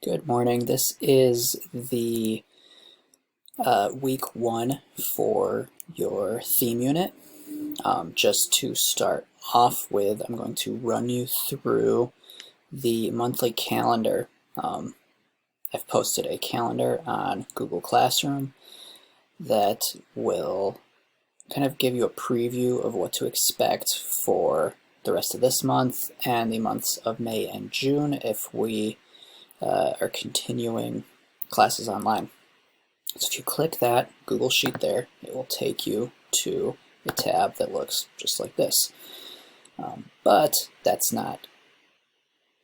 Good morning. This is the week one for your theme unit. Just to start off with, I'm going to run you through the monthly calendar. I've posted a calendar on Google Classroom that will kind of give you a preview of what to expect for the rest of this month and the months of May and June if we are continuing classes online. So if you click that Google Sheet there, it will take you to a tab that looks just like this. But that's not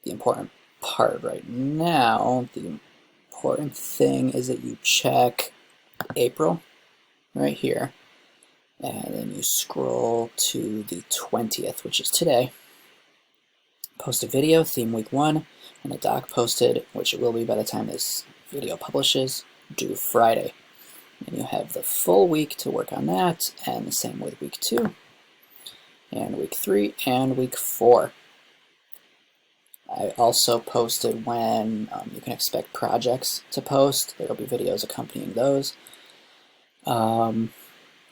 the important part right now. The important thing is that you check April right here, and then you scroll to the 20th, which is today. Post a video, theme week one, and a doc posted, which it will be by the time this video publishes, due Friday. And you have the full week to work on that, and the same with week two, and week three, and week four. I also posted when you can expect projects to post. There will be videos accompanying those. And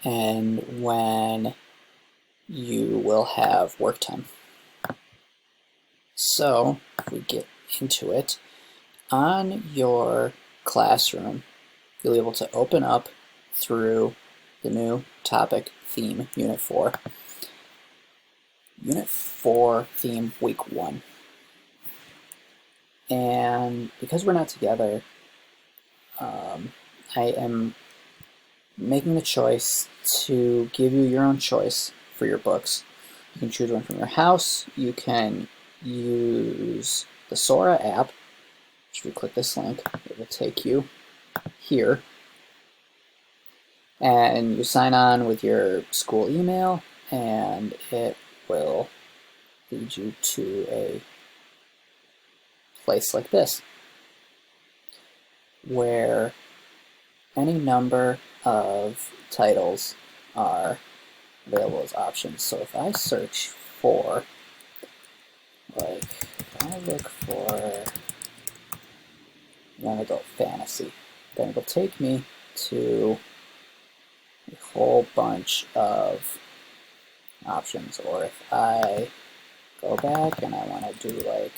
when you will have work time. So, if we get into it, on your classroom, you'll be able to open up through the new topic theme, Unit 4. Unit 4 theme week 1. And because we're not together, I am making the choice to give you your own choice for your books. You can choose one from your house. You can use the Sora app. If you click this link, it will take you here. And you sign on with your school email, and it will lead you to a place like this, where any number of titles are available as options. So if I search for, if I look for young adult fantasy, then it will take me to a whole bunch of options. Or if I go back and I want to do like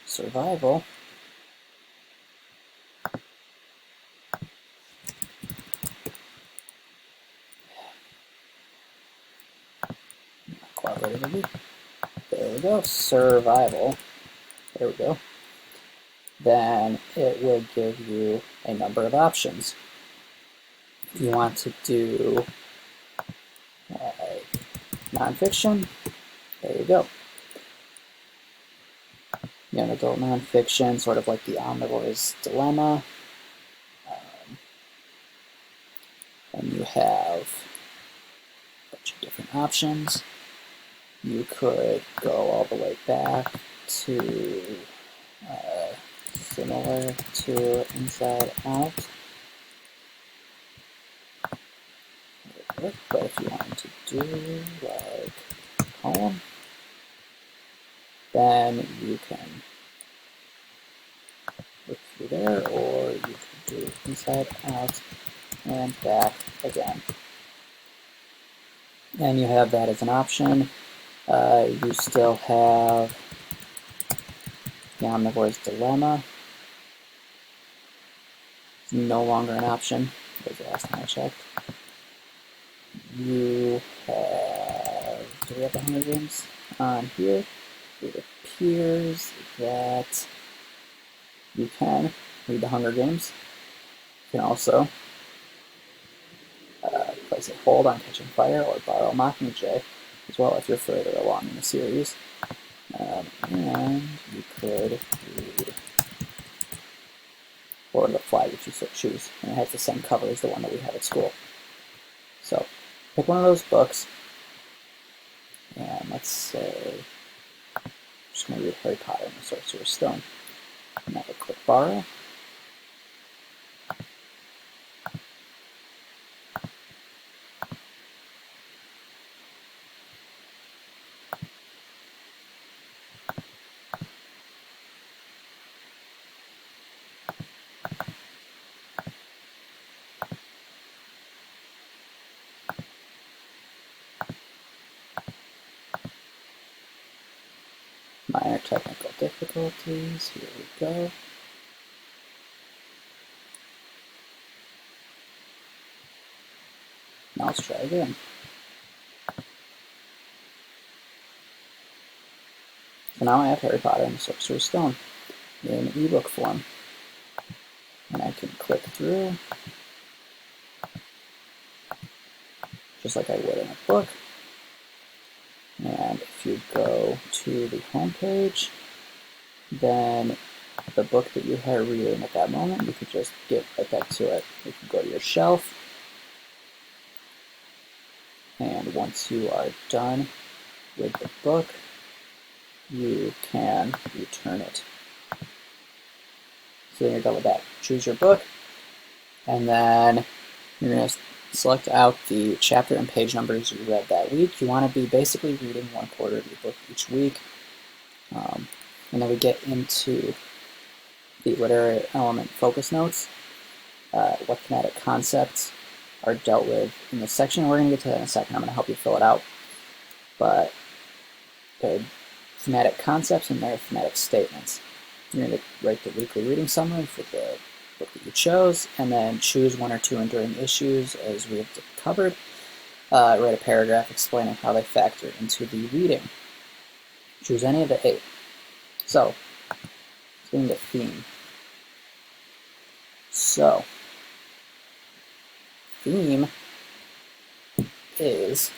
survival, there we go, survival, there we go, then it will give you a number of options. If you want to do nonfiction, there you go. Young adult nonfiction, sort of like the Omnivore's Dilemma. And you have a bunch of different options. You could go all the way back to similar to Inside Out. But if you wanted to do like a poem, then you can look through there, or you can do Inside Out and back again. And you have that as an option. You still have the Omnivore's Dilemma. It's no longer an option. That was the last time I checked. You have, do we have the Hunger Games on here? It appears that you can read the Hunger Games. You can also place a hold on Catching Fire or borrow Mockingjay as well if you're further along in the series. And you could read Lord of the Flies if you so choose, and it has the same cover as the one that we have at school. So pick one of those books, and let's say I'm just going to read Harry Potter and the Sorcerer's Stone. And I will click borrow. Minor technical difficulties. Here we go. Now let's try again. So now I have Harry Potter and the Sorcerer's Stone in ebook form. And I can click through just like I would in a book. And if you go to the home page, then the book that you are reading at that moment, you could just get right back to it. You can go to your shelf, and once you are done with the book, you can return it. So then you're done with that. Choose your book, and then you're going to select out the chapter and page numbers you read that week. You want to be basically reading 1/4 of your book each week. And then we get into the literary element focus notes, what thematic concepts are dealt with in this section. We're going to get to that in a second. I'm going to help you fill it out. But the thematic concepts and their thematic statements. You're going to write the weekly reading summary for the book that you chose, and then choose 1 or 2 enduring issues as we have covered. Write a paragraph explaining how they factor into the reading. Choose any of the 8. So, let's get into theme. So, theme is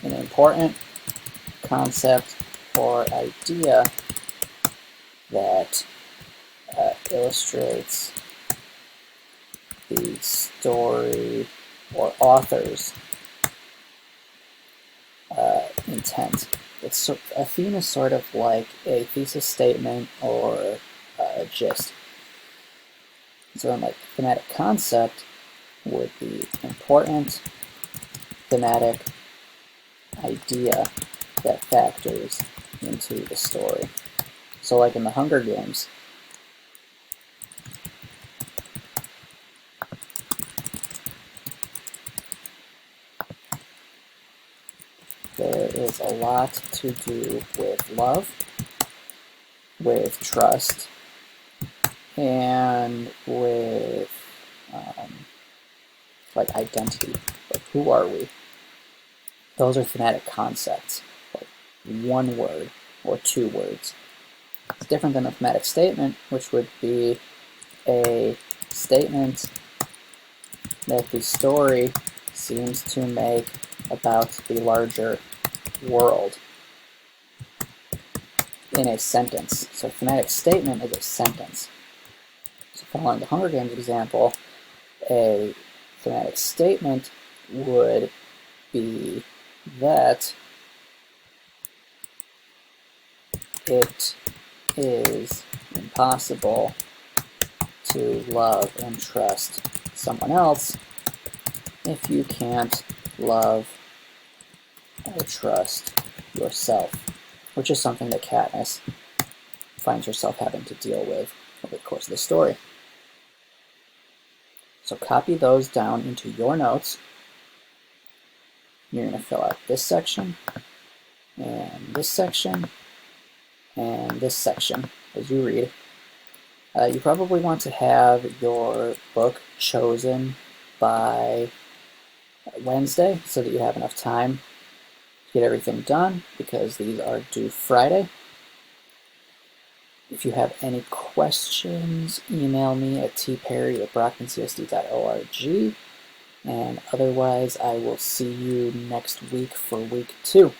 an important concept or idea that illustrates the story or author's intent. A theme is sort of like a thesis statement or a gist. So like thematic concept would be important thematic idea that factors into the story. So like in the Hunger Games, there is a lot to do with love, with trust, and with like identity. Like, who are we? Those are thematic concepts, like 1 word or 2 words. It's different than a thematic statement, which would be a statement that the story seems to make about the larger world in a sentence. So a thematic statement is a sentence. So following the Hunger Games example, a thematic statement would be that it is impossible to love and trust someone else if you can't love or trust yourself, which is something that Katniss finds herself having to deal with over the course of the story. So copy those down into your notes. You're going to fill out this section, and this section, and this section as you read. You probably want to have your book chosen by Wednesday so that you have enough time to get everything done, because these are due Friday. If you have any questions, email me at tperry@brockmancsd.org. And otherwise, I will see you next week for week 2.